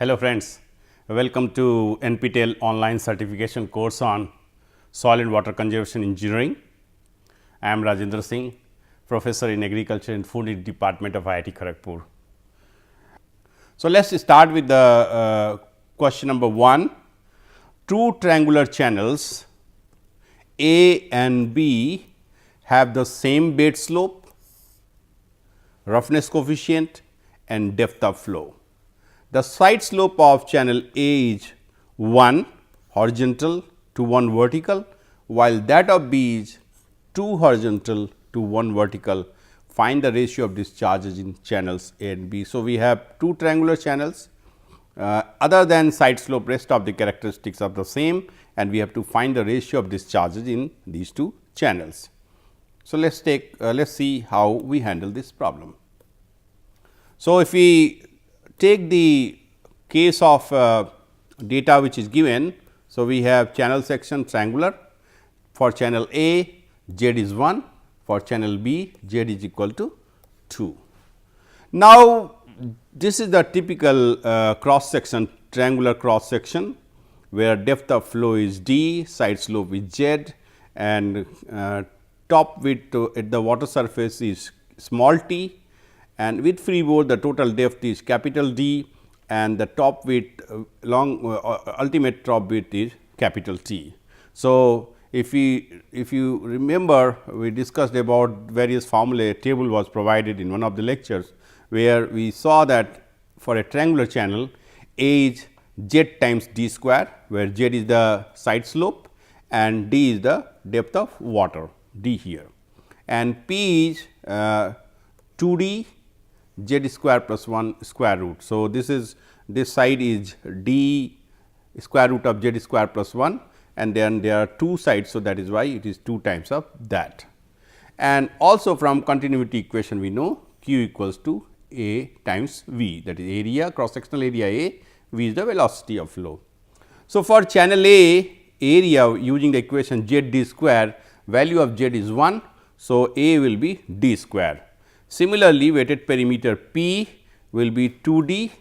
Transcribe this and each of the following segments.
Hello friends, welcome to NPTEL online certification course on soil and water conservation engineering. I am Rajendra Singh, professor in agriculture and food department of IIT Kharagpur. So, let us start with the question number 1. Two triangular channels A and B have the same bed slope, roughness coefficient and depth of flow. The side slope of channel A is 1 horizontal to 1 vertical, while that of B is 2 horizontal to 1 vertical. Find the ratio of discharges in channels A and B. So, we have two triangular channels, other than side slope, rest of the characteristics are the same, and we have to find the ratio of discharges in these two channels. So, let us see how we handle this problem. So, if we take the case of data which is given. So, we have channel section triangular. For channel A, Z is 1, for channel B, Z is equal to 2. Now, this is the typical cross section, triangular cross section, where depth of flow is D, side slope is Z, and top width at the water surface is small t, and with freeboard the total depth is capital D, and the top width ultimate top width is capital T. So, if you remember, we discussed about various formulae table was provided in one of the lectures, where we saw that for a triangular channel A is Z times D square, where Z is the side slope and D is the depth of water D here, and P is 2D Z square plus 1 square root. So, this side is D square root of Z square plus 1, and then there are two sides. So, that is why it is 2 times of that, and also from continuity equation we know Q equals to A times V, that is area, cross sectional area A, V is the velocity of flow. So, for channel A area using the equation Z D square, value of Z is 1. So, A will be D square. Similarly, weighted perimeter P will be 2 D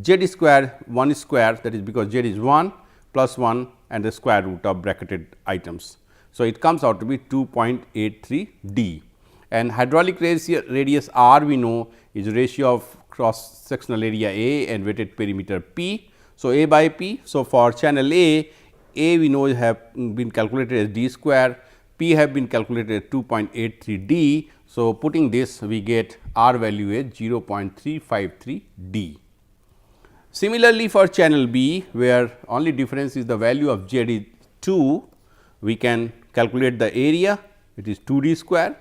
Z square 1 square, that is because Z is 1 plus 1 and the square root of bracketed items. So, it comes out to be 2.83 D, and hydraulic radius R we know is ratio of cross sectional area A and weighted perimeter P. So, A by P. So, for channel A we know have been calculated as D square, P have been calculated as 2.83 D. So, putting this we get R value as 0.353 D. Similarly, for channel B, where only difference is the value of Z is 2, we can calculate the area, it is 2 D square,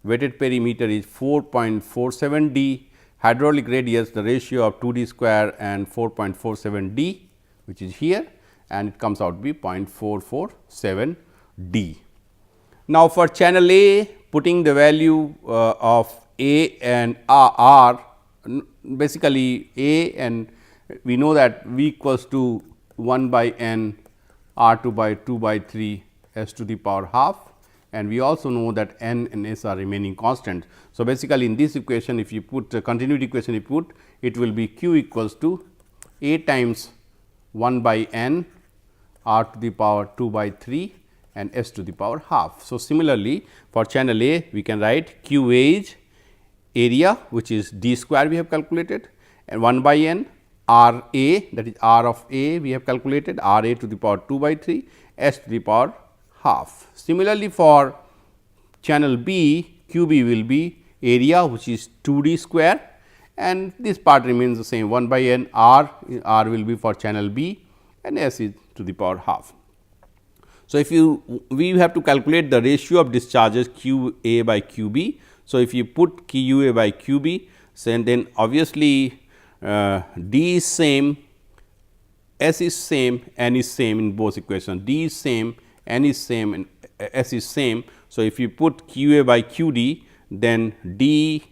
weighted perimeter is 4.47 D, hydraulic radius the ratio of 2 D square and 4.47 D, which is here, and it comes out to be 0.447 D. Now, for channel A, putting the value of A and R, basically A, and we know that V equals to 1 by n R 2 by 2 by 3 s to the power half, and we also know that n and s are remaining constant. So, basically in this equation, if you put continuity equation, you put, it will be Q equals to A times 1 by n R to the power 2 by 3 and s to the power half. So, similarly, for channel A we can write Q A is area, which is D square we have calculated, and 1 by n R A, that is R of A we have calculated, R A to the power 2 by 3, s to the power half. Similarly, for channel B, Q B will be area, which is 2 D square, and this part remains the same, 1 by n R will be for channel B, and s is to the power half. So, if we have to calculate the ratio of discharges Q A by Q B. So, if you put Q A by Q B, then obviously D is same, S is same, N is same in both equations. D is same, N is same, and S is same. So, if you put Q A by Q D, then D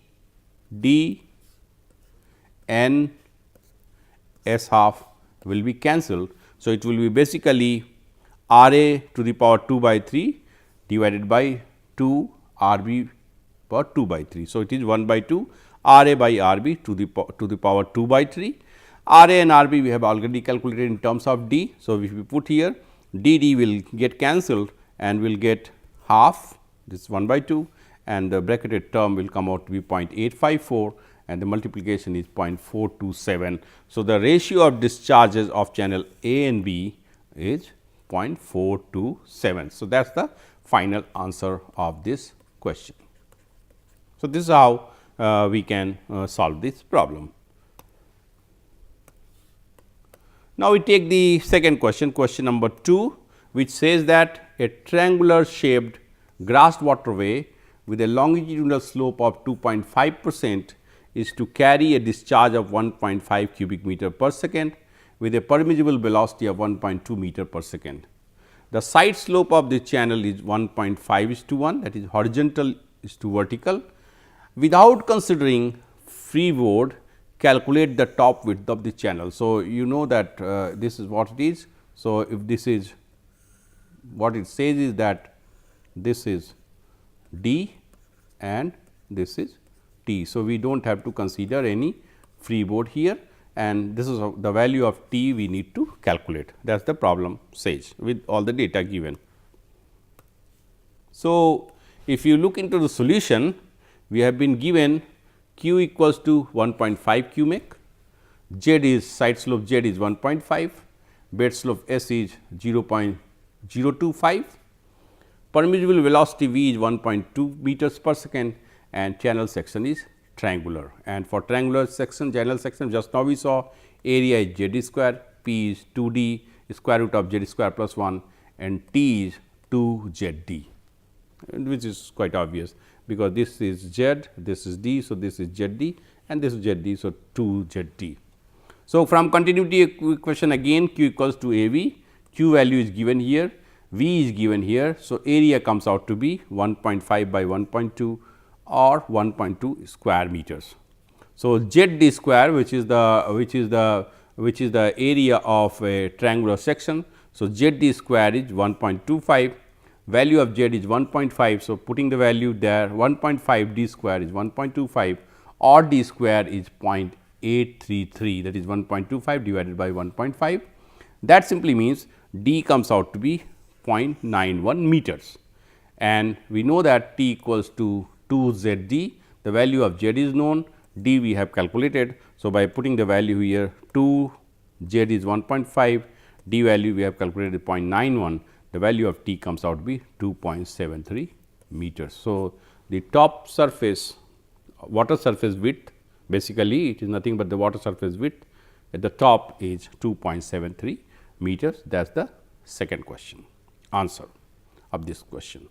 N S half will be cancelled. So, it will be basically R A to the power 2 by 3 divided by 2 R B power 2 by 3. So, it is 1 by 2 R A by R B to the power 2 by 3. R A and R B we have already calculated in terms of D. So, if we put here D D will get cancelled and we will get half, this 1 by 2, and the bracketed term will come out to be 0.854 and the multiplication is 0.427. So, the ratio of discharges of channel A and B is 0.427. So, that is the final answer of this question. So, this is how we can solve this problem. Now, we take the second question, question number 2, which says that a triangular shaped grassed waterway with a longitudinal slope of 2.5% is to carry a discharge of 1.5 cubic meter per second with a permissible velocity of 1.2 meter per second. The side slope of the channel is 1.5:1, that is horizontal is to vertical. Without considering freeboard, calculate the top width of the channel. So, you know that this is what it is. So, if this is what it says is that this is D and this is T. So, we do not have to consider any freeboard here, and this is the value of T we need to calculate, that is the problem says with all the data given. So, if you look into the solution, we have been given Q equals to 1.5 cubic, Z is side slope Z is 1.5, bed slope S is 0.025, permissible velocity V is 1.2 meters per second and channel section is triangular. And for triangular section, channel section, just now we saw area is Z square, P is 2D square root of Z square plus 1 and T is 2ZD, which is quite obvious because this is Z, this is D. So, this is ZD and this is ZD. So, 2ZD. So, from continuity equation again Q equals to AV, Q value is given here, V is given here. So, area comes out to be 1.5 by 1.2 or 1.2 square meters. So, ZD square which is the area of a triangular section. So, ZD square is 1.25, value of Z is 1.5. So, putting the value there 1.5 D square is 1.25 or D square is 0.833, that is 1.25 divided by 1.5. That simply means D comes out to be 0.91 meters, and we know that T equals to 2 ZD, the value of Z is known, D we have calculated. So, by putting the value here 2 Z is 1.5, D value we have calculated 0.91, the value of T comes out to be 2.73 meters. So, the top surface water surface width, basically it is nothing but the water surface width at the top is 2.73 meters. That is the second question, answer of this question.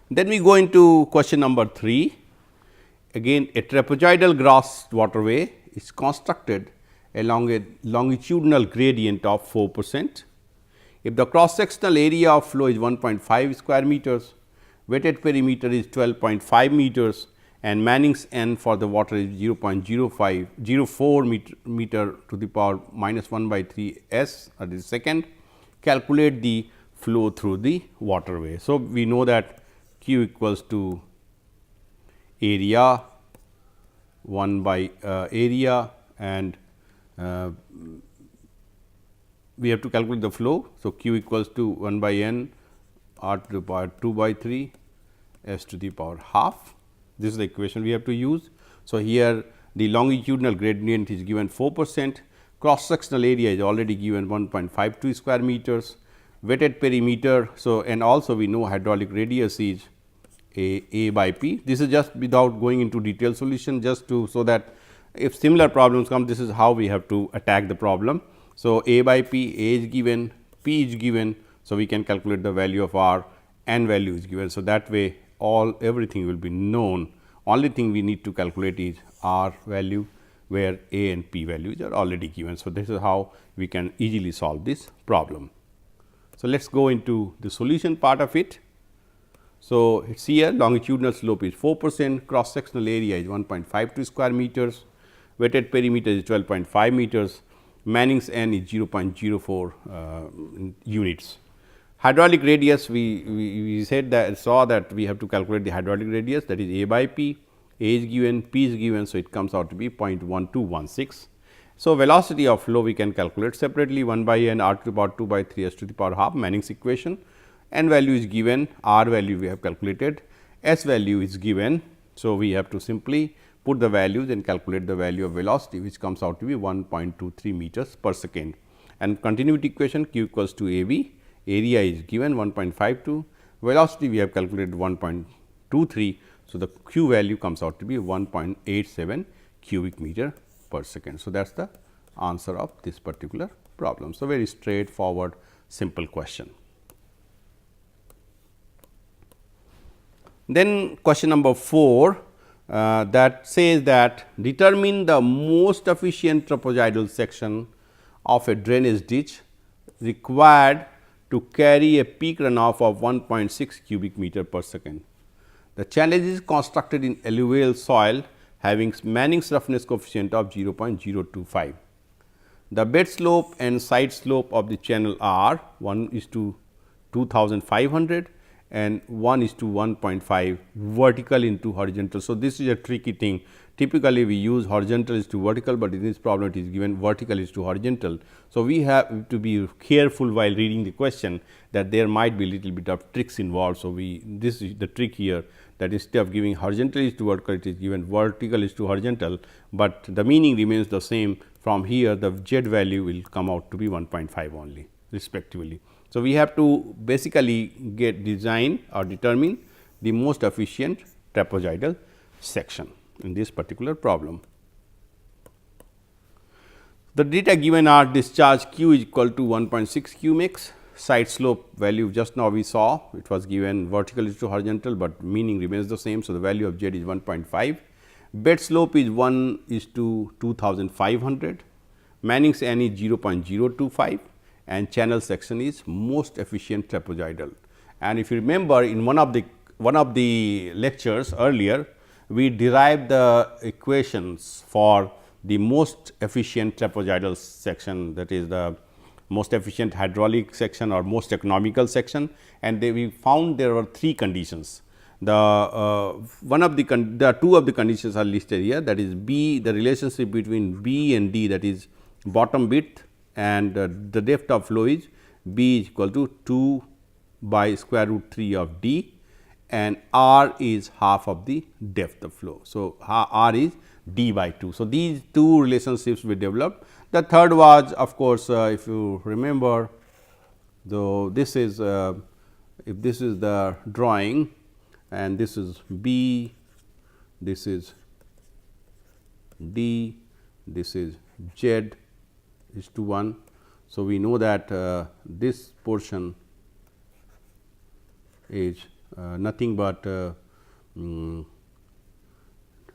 Then we go into question number 3. Again, a trapezoidal grass waterway is constructed along a longitudinal gradient of 4%. If the cross sectional area of flow is 1.5 square meters, wetted perimeter is 12.5 meters and Manning's N for the water is 0.04 meter to the power minus 1 by 3 s at the second, calculate the flow through the waterway. So, we know that Q equals to area 1 by area and we have to calculate the flow. So, Q equals to 1 by n r to the power 2 by 3 s to the power half. This is the equation we have to use. So, here the longitudinal gradient is given 4%, cross sectional area is already given 1.52 square meters, wetted perimeter. So, and also we know hydraulic radius is A by P. This is just without going into detailed solution, just to so that if similar problems come, this is how we have to attack the problem. So, A by P, A is given, P is given. So, we can calculate the value of R, N value is given. So, that way everything will be known. Only thing we need to calculate is R value, where A and P values are already given. So, this is how we can easily solve this problem. So, let us go into the solution part of it. So, it is here longitudinal slope is 4%, cross sectional area is 1.52 square meters, wetted perimeter is 12.5 meters, Manning's N is 0.04 units. Hydraulic radius, we said that we have to calculate the hydraulic radius, that is A by P, A is given, P is given. So, it comes out to be 0.1216. So, velocity of flow we can calculate separately 1 by n r to the power 2 by 3 s to the power half Manning's equation. N value is given, r value we have calculated, s value is given. So, we have to simply put the values and calculate the value of velocity, which comes out to be 1.23 meters per second. And continuity equation q equals to a v, area is given 1.52, velocity we have calculated 1.23. So, the q value comes out to be 1.87 cubic meter per second. So, that is the answer of this particular problem. So, very straightforward simple question. Then question number 4 that says that determine the most efficient trapezoidal section of a drainage ditch required to carry a peak runoff of 1.6 cubic meter per second. The challenge is constructed in alluvial soil having Manning's roughness coefficient of 0.025. The bed slope and side slope of the channel are 1 is to 2500 and 1 is to 1.5 vertical into horizontal. So, this is a tricky thing. Typically, we use horizontal is to vertical, but in this problem it is given vertical is to horizontal. So, we have to be careful while reading the question that there might be little bit of tricks involved. So, this is the trick here, that instead of giving horizontal is to vertical, it is given vertical is to horizontal, but the meaning remains the same. From here the z value will come out to be 1.5 only respectively. So, we have to basically design or determine the most efficient trapezoidal section in this particular problem. The data given are discharge q is equal to 1.6 qmax, side slope value just now we saw it was given vertical is to horizontal, but meaning remains the same. So, the value of z is 1.5, bed slope is 1 is to 2500, Manning's n is 0.025 and channel section is most efficient trapezoidal. And if you remember in one of the lectures earlier, we derived the equations for the most efficient trapezoidal section, that is the most efficient hydraulic section or most economical section, and we found there were 3 conditions. The two of the conditions are listed here, that is B, the relationship between B and D, that is bottom width, and the depth of flow is B is equal to 2 by square root 3 of D, and R is half of the depth of flow. So, R is D by 2. So, these two relationships we developed. The third was of course, if you remember, though this is if this is the drawing and this is B, this is D, this is Z is to 1. So, we know that this portion is nothing but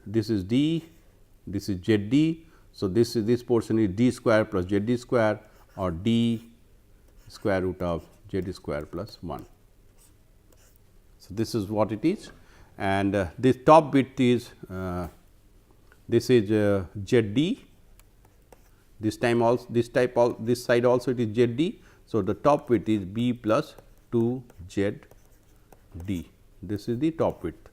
this is D, this is Z D. So, this portion is D square plus Z D square or D square root of Z square plus 1. So, this is what it is, and this top width is this is Z D. This time also this side also it is Z D. So, the top width is B plus 2 Z D. This is the top width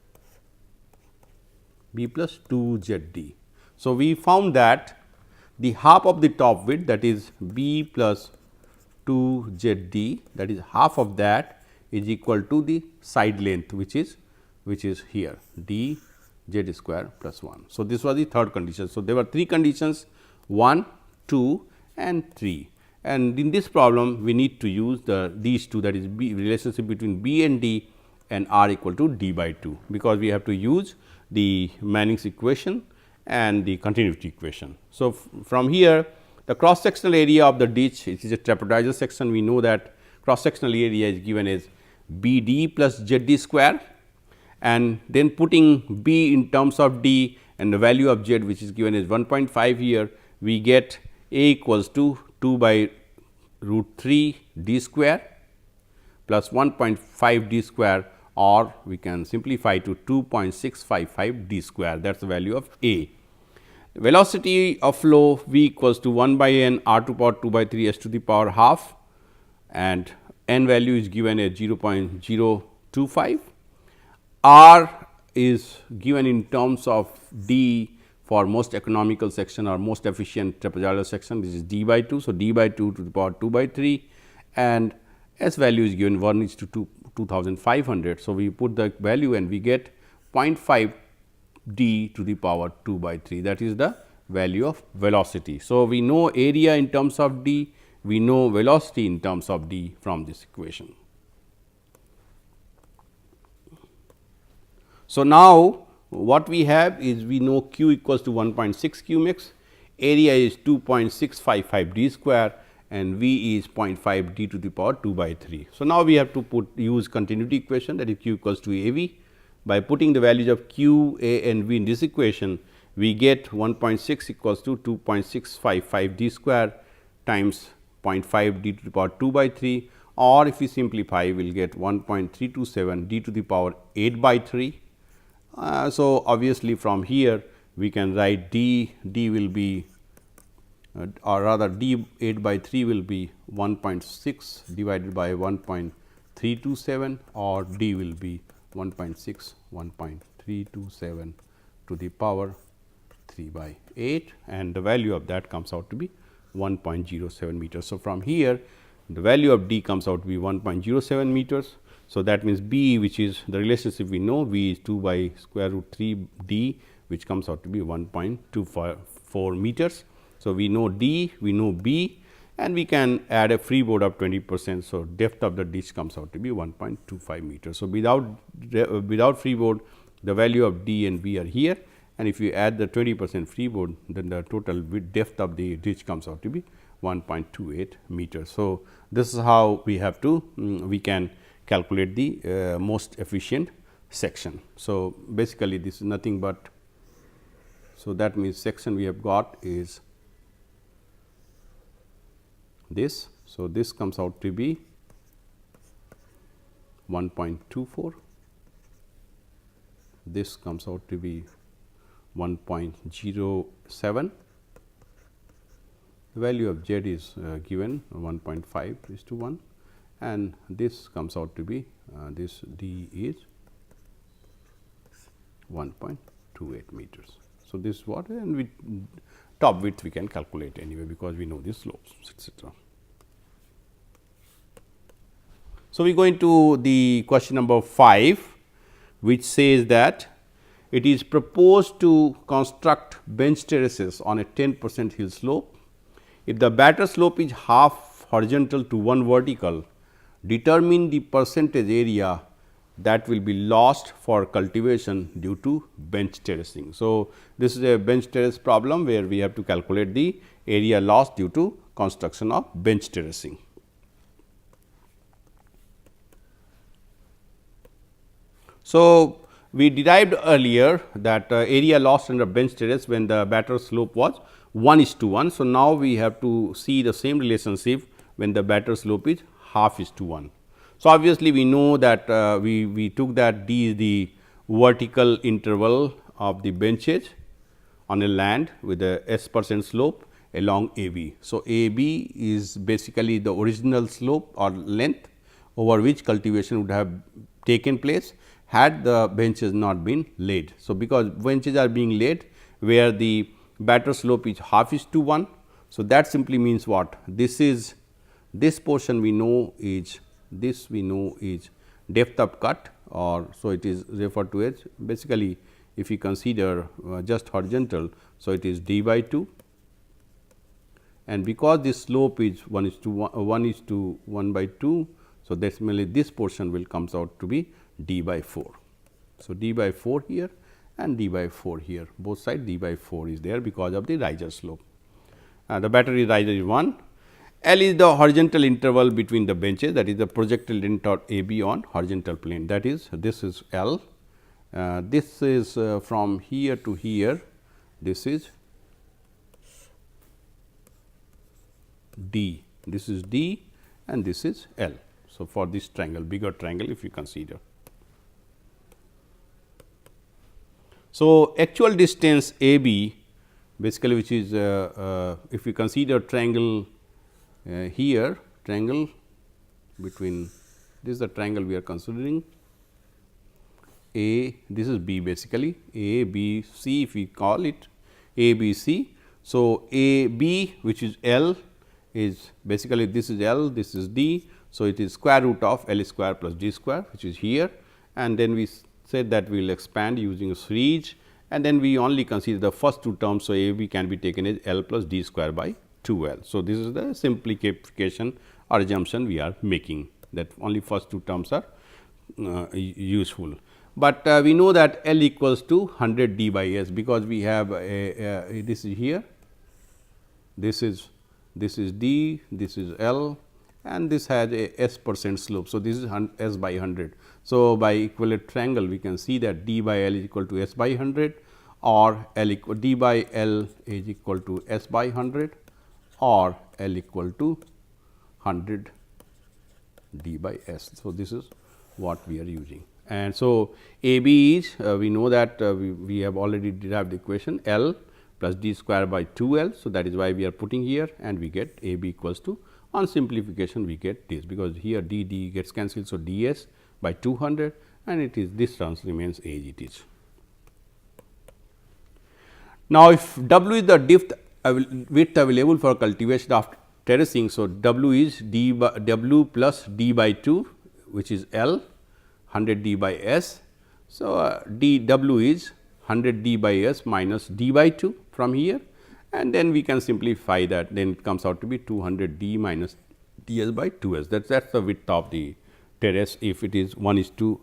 B plus 2 Z D. So, we found that the half of the top width, that is B plus 2 Z D, that is half of that is equal to the side length, which is here D Z square plus 1. So, this was the third condition. So, there were 3 conditions 1, 2 and 3, and in this problem we need to use these two, that is B, relationship between B and D and R equal to D by 2, because we have to use the Manning's equation and the continuity equation. So, from here the cross sectional area of the ditch, it is a trapezoidal section, we know that cross sectional area is given as B D plus Z D square, and then putting B in terms of D and the value of Z, which is given as 1.5 here, we get A equals to 2 by root 3 D square plus 1.5 D square, or we can simplify to 2.655 D square, that is the value of A. Velocity of flow V equals to 1 by n r to power 2 by 3 s to the power half, and n value is given as 0.025. R is given in terms of d for most economical section or most efficient trapezoidal section, this is d by 2. So, d by 2 to the power 2 by 3 and S value is given 1 is to 2500. So, we put the value and we get 0.5 d to the power 2 by 3, that is the value of velocity. So, we know area in terms of d, we know velocity in terms of d from this equation. So, now what we have is we know q equals to 1.6 q mix, area is 2.655 d square and v is 0.5 d to the power 2 by 3. So, now we have to use continuity equation, that is q equals to a v. By putting the values of q, a and v in this equation, we get 1.6 equals to 2.655 d square times 0.5 d to the power 2 by 3, or if we simplify we will get 1.327 d to the power 8 by 3. So, obviously, from here we can write d will be or rather d 8 by 3 will be 1.6 divided by 1.327 or d will be 1.327 to the power 3 by 8 and the value of that comes out to be 1.07 meters. So, from here the value of d comes out to be 1.07 meters. So, that means b, which is the relationship we know, v is 2 by square root 3 d, which comes out to be 1.24 meters. So, we know d, we know b and we can add a freeboard of 20%. So, depth of the ditch comes out to be 1.25 meters. So, without freeboard the value of d and b are here, and if you add the 20% freeboard, then the total depth of the ditch comes out to be 1.28 meters. So, this is how we have to we can calculate the most efficient section. So, basically this is nothing but, so that means section we have got is this. So, this comes out to be 1.24, this comes out to be 1.07, the value of z is given 1.5 is to 1 and this comes out to be this d is 1.28 meters. So, this is what, and with top width we can calculate anyway, because we know the slopes, etc. So, we go into the question number 5, which says that it is proposed to construct bench terraces on a 10% hill slope. If the batter slope is half horizontal to 1 vertical, determine the percentage area that will be lost for cultivation due to bench terracing. So, this is a bench terrace problem where we have to calculate the area lost due to construction of bench terracing. So, we derived earlier that area lost under bench terrace when the batter slope was 1:1. So, now we have to see the same relationship when the batter slope is half is to 1. So, obviously, we know that we took that d is the vertical interval of the benches on a land with a s% slope along AB. So, AB is basically the original slope or length over which cultivation would have taken place had the benches not been laid. So, because benches are being laid where the batter slope is half is to 1. So, that simply means what? This portion we know is depth of cut, or so it is referred to as basically if you consider just horizontal. So, it is d by 2, and because this slope is 1:1 by 2. So, decimal this portion will comes out to be d by 4. So, d by 4 here and d by 4 here, both sides d by 4 is there because of the riser slope. The battery riser is 1. L is the horizontal interval between the benches, that is the projected length of AB on horizontal plane, that is this is L. This is from here to here, this is D, this is D and this is L. So, for this triangle, bigger triangle if you consider. So, actual distance AB basically, which is if we consider triangle here, triangle between, this is the triangle we are considering, A, this is B basically, A, B, C if we call it A, B, C. So, A, B which is L is basically this is L, this is D. So, it is square root of L square plus D square which is here, and then we said that we will expand using a series, and then we only consider the first two terms. So, A, B can be taken as L plus D square by 2 L. So, this is the simplification or assumption we are making, that only first two terms are useful. But we know that L equals to 100 d by s, because we have this is here, this is d, this is L, and this has a s percent slope. So, this is s by 100. So, by equivalent triangle we can see that d by L is equal to s by 100, or L equal d by L is equal to s by 100, or L equal to 100 d by s. So, this is what we are using. And so, A B is we know that we have already derived the equation L plus d square by 2 L. So, that is why we are putting here, and we get A B equals to, on simplification we get this, because here d gets cancelled. So, d s by 200, and it is this terms remains as it is. Now, if W is the width available for cultivation after terracing. So, W is d by W plus d by 2 which is L, 100 d by s. So, d W is 100 d by s minus d by 2 from here, and then we can simplify that, then it comes out to be 200 d minus d s by 2 s. That is the width of the terrace if it is 1 is to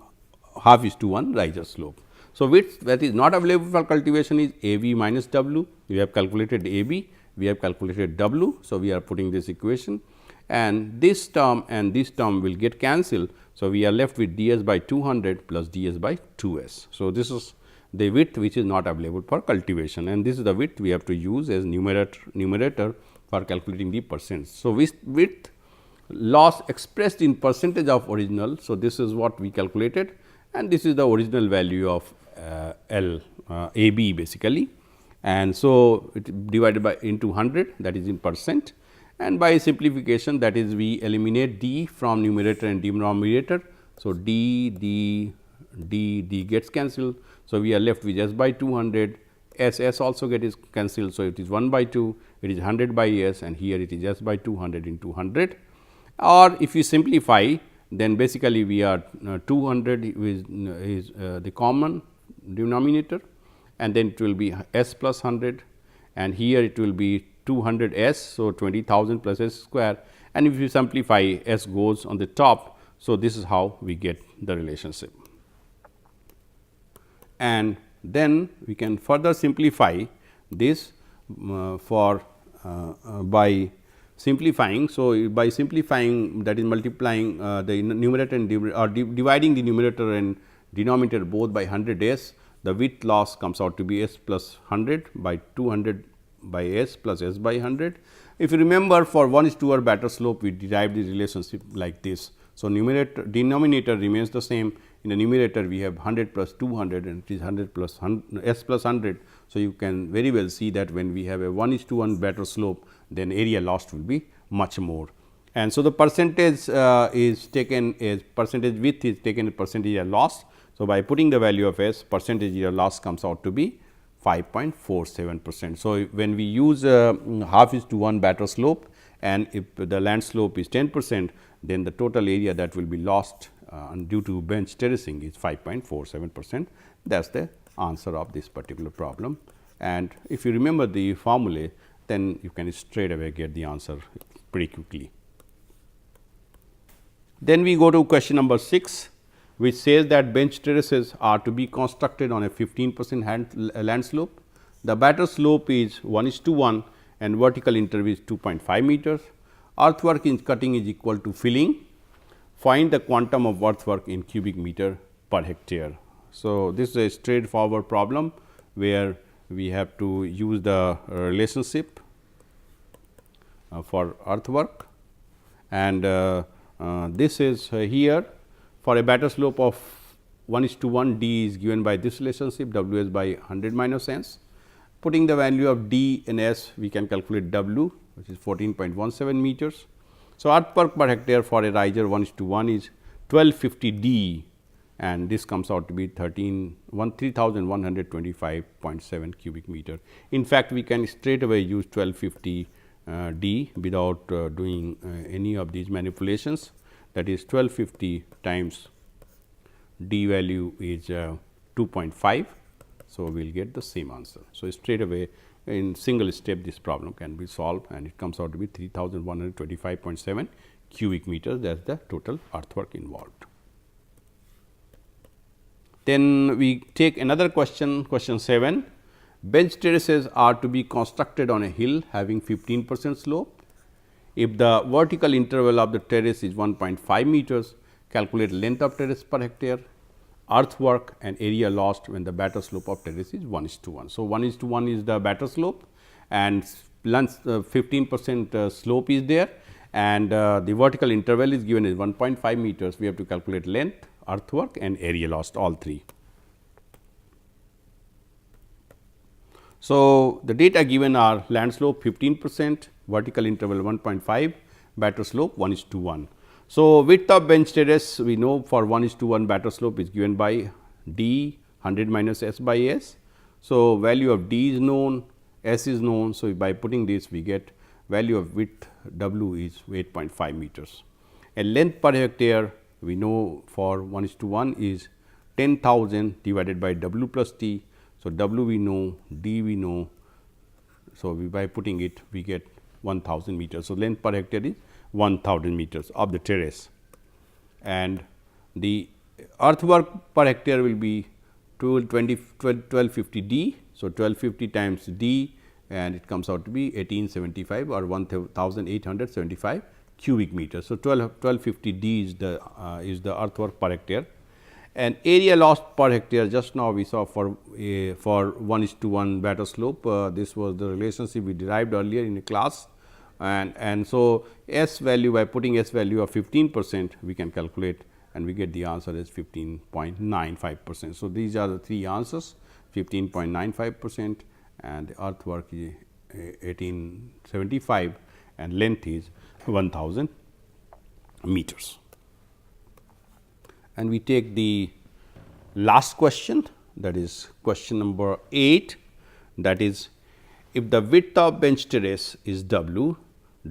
half is to 1 riser slope. So, width that is not available for cultivation is A B minus W. We have calculated A B, we have calculated W. So, we are putting this equation, and this term will get cancelled. So, we are left with d s by 200 plus d s by 2 s. So, this is the width which is not available for cultivation, and this is the width we have to use as numerator for calculating the percent. So, width loss expressed in percentage of original. So, this is what we calculated, and this is the original value of L A B basically, and so it divided by into 100, that is in percent, and by simplification, that is we eliminate d from numerator and denominator. So, d gets cancelled. So, we are left with s by 200, s also gets cancelled. So, it is 1 by 2, it is 100 by s, and here it is s by 200 into 100. Or if you simplify, then basically we are 200 is the common denominator, and then it will be s plus 100, and here it will be 200 s. So, 20,000 plus s square, and if you simplify, s goes on the top. So, this is how we get the relationship, and then we can further simplify this by simplifying. So, by simplifying, that is multiplying the numerator and dividing the numerator and denominator both by 100 s, the width loss comes out to be s plus 100 by 200 by s plus s by 100. If you remember, for 1:2 or better slope, we derived the relationship like this. So, denominator remains the same. In the numerator, we have 100 plus 200, and it is 100 plus 100, s plus 100. So, you can very well see that when we have a 1:1 better slope, then area lost will be much more. And so, the percentage is taken as percentage width is taken as percentage area loss. So, by putting the value of s, percentage area loss comes out to be 5.47%. So, when we use half is to 1 better slope, and if the land slope is 10%, then the total area that will be lost due to bench terracing is 5.47%. That is the answer of this particular problem. And if you remember the formula, then you can straight away get the answer pretty quickly. Then we go to question number 6, which says that bench terraces are to be constructed on a 15% land slope. The better slope is 1:1 and vertical interval is 2.5 meters. Earthwork in cutting is equal to filling. Find the quantum of earthwork in cubic meter per hectare. So, this is a straightforward problem where we have to use the relationship for earthwork, and this is here for a better slope of 1:1, d is given by this relationship, W s by 100 minus s. Putting the value of d and s, we can calculate W, which is 14.17 meters. So, earthwork per hectare for a riser 1:1 is 1250 d and this comes out to be 3125.7 cubic meter. In fact, we can straight away use 1250 D without doing any of these manipulations. That is 1250 times D value is 2.5. So, we will get the same answer. So, straight away in single step this problem can be solved, and it comes out to be 3125.7 cubic meters. That is the total earthwork involved. Then we take another question, question 7. Bench terraces are to be constructed on a hill having 15% slope. If the vertical interval of the terrace is 1.5 meters, calculate length of terrace per hectare, earthwork and area lost when the batter slope of terrace is 1:1. So, 1:1 is the batter slope, and 15% slope is there, and the vertical interval is given as 1.5 meters. We have to calculate length, earthwork and area lost, all three. So, the data given are land slope 15%, vertical interval 1.5, batter slope 1:1. So, width of bench terrace we know for 1:1 batter slope is given by D 100 minus S by S. So, value of D is known, S is known. So, by putting this we get value of width W is 8.5 meters. And length per hectare we know for 1:1 is 10,000 divided by W plus T. So, W we know, D we know. So, by putting it we get 1000 meters. So, length per hectare is 1000 meters of the terrace, and the earthwork per hectare will be 1250 D. So, 1250 times D, and it comes out to be 1875 or 1875 cubic meters. So, 1250 D is the earthwork per hectare, and area lost per hectare just now we saw for 1:1 batter slope. This was the relationship we derived earlier in a class. And so, S value, by putting S value of 15% we can calculate, and we get the answer as 15.95%. So, these are the three answers, 15.95% and the earthwork is 1875 and length is 1000 meters. And we take the last question, that is question number 8, that is, if the width of bench terrace is W,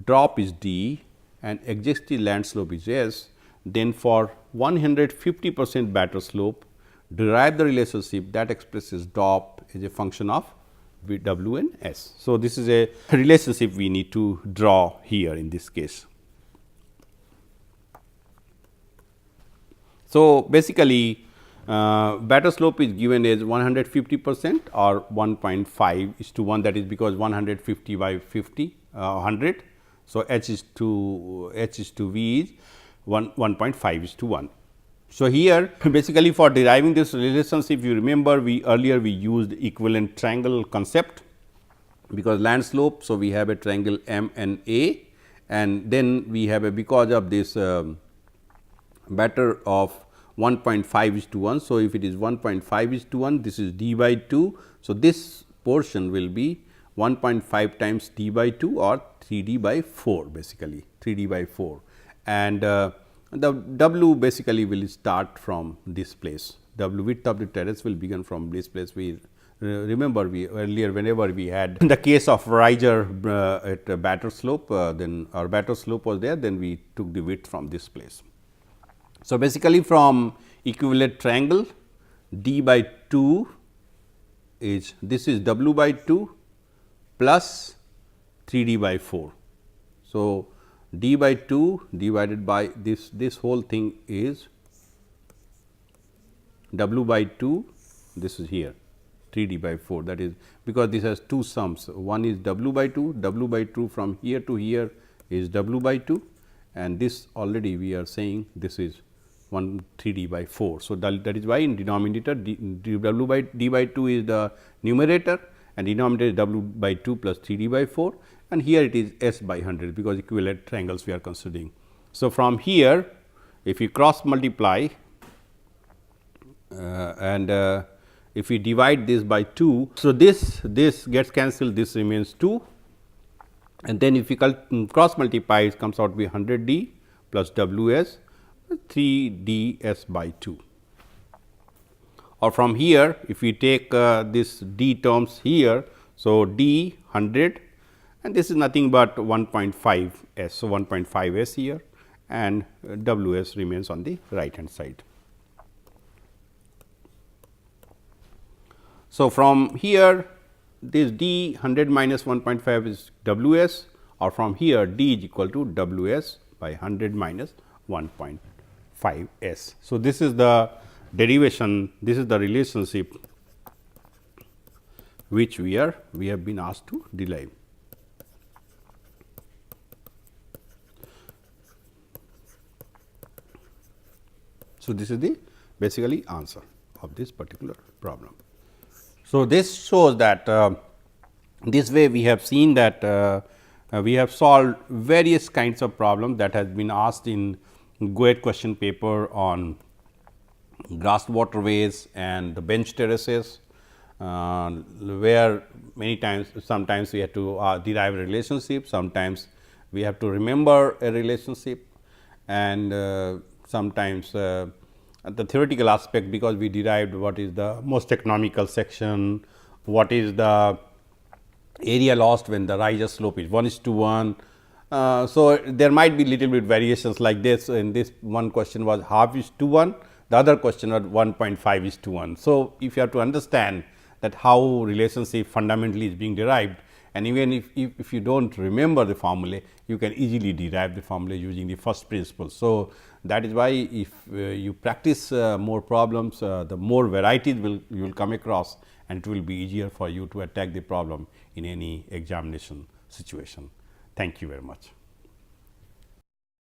drop is D and existing land slope is S, then for 150% batter slope, derive the relationship that expresses drop as a function of W and S. So, this is a relationship we need to draw here in this case. So, basically batter slope is given as 150% or 1.5:1, that is because 150 by 50 100. So, H is to V is 1.5:1. So, here basically for deriving this relationship, if you remember earlier we used equivalent triangle concept, because land slope. So, we have a triangle M and A, and then we have a, because of this batter of 1.5:1. So, if it is 1.5:1, this is D by 2. So, this portion will be 1.5 times D by 2 or 3D by 4, basically 3D by 4, and the W basically will start from this place. W width of the terrace will begin from this place. We remember earlier whenever we had the case of riser at a batter slope, then our batter slope was there, then we took the width from this place. So, basically from equivalent triangle, D by 2 is, this is W by 2 plus 3D by 4. So, D by 2 divided by this whole thing is W by 2, this is here 3D by 4, that is because this has two sums, one is W by 2 from here to here is W by 2, and this already we are saying this is 3D by 4. So, that is why in denominator W by D by 2 is the numerator and denominator is W by 2 plus 3D by 4, and here it is S by 100, because equivalent triangles we are considering. So, from here if we cross multiply and if we divide this by 2. So, this gets cancelled, this remains 2, and then if we cross multiply, it comes out to be 100 D plus W S 3 D S by 2. or from here if we take this d terms here. So, d 100 and this is nothing but 1.5 s. So, 1.5 s here and W s remains on the right hand side. So, from here this d 100 minus 1.5 is W s, or from here d is equal to W s by 100 minus 1.5 s. So, this is the derivation, this is the relationship which we have been asked to derive. So, this is the basically answer of this particular problem. So, this shows that this way we have seen that we have solved various kinds of problems that has been asked in GOET question paper on grass waterways and the bench terraces, where many times sometimes we have to derive a relationship, sometimes we have to remember a relationship, and sometimes the theoretical aspect, because we derived what is the most economical section, what is the area lost when the riser slope is 1:1. So, there might be little bit variations like this. In this one question was half is to 1, the other question was 1.5 is to 1. So, if you have to understand that how relationship fundamentally is being derived, and even if you do not remember the formula, you can easily derive the formula using the first principle. So, that is why if you practice more problems, the more varieties you will come across, and it will be easier for you to attack the problem in any examination situation. Thank you very much.